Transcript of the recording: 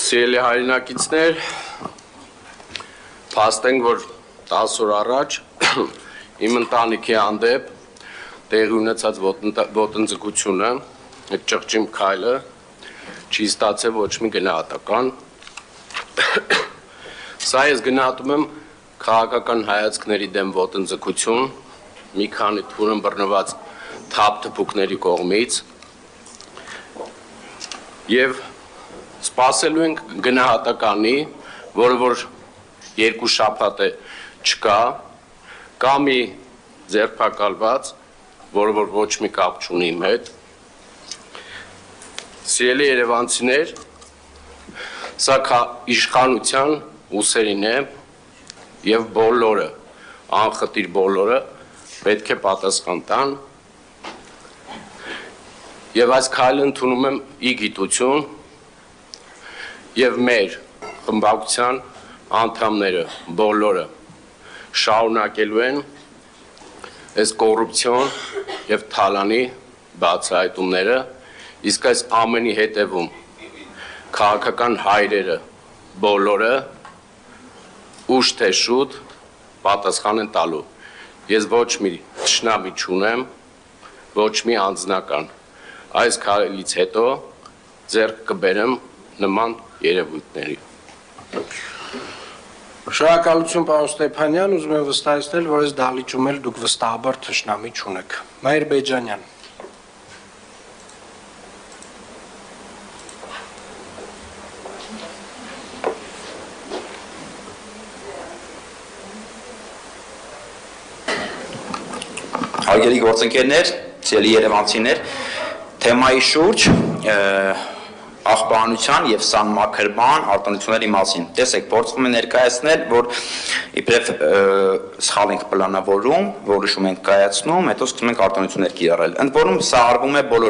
Սիրելի հայրենակիցներ, փաստենք, որ 10 օր առաջ իմ ընտանիքի հանդեպ տեղի ունեցած ոտնձգությունը, այդ ճղճիմ քայլը չի ստացել ոչ մի գնահատական։ Սա ես գնահատում եմ քաղաքական հայացքների դեմ ոտնձգություն, մի քանի թուրմ բռնված թափթփուկների կողմից եւ սպասելու ենք գնահատականի, որը որ 2 շաբաթ է չկա, կա մի ձերբակալված, որը որ ոչ մի կապ չունի իմ հետ։ Սիրելի երևանցիներ, սա իշխանության ուսերին է եւ բոլորը, անխտիր բոլորը պետք է պատասխան տան եւ այս քայլը ընդունում եմ ի գիտություն եւ մեր խմբակցության անդամները բոլորը շարունակելու են այս կոռուպցիոն եւ թալանի բացահայտումները, իսկ այս ամենի հետևում քաղաքական հայրերը բոլորը ուշ թե շուտ պատասխան են տալու։ Ես ոչ մի թշնամի չունեմ, ոչ մի անձնական։ Այս քայլից հետո ձեռք կբերեմ նման երևույթների։ Շնորհակալություն, պարոն Ստեփանյան, ուզում եմ վստահեցնել, որ այս դահլիճում էլ դուք վստահաբար թշնամի չունեք։ Մայր Բեջանյան։ Հարգելի գործընկերներ, սիրելի երևանցիներ, թեմայի շուրջ աղբանության եւ սանմաքրման արտոնությունների մասին։ Տեսեք, փորձում եմ ներկայացնել, որ իբրև սխալ ենք պլանավորում, որոշում ենք կայացնում, հետո սկսում ենք արտոնություններ կիրառել։ Ընդ որում սա արվում է բոլոր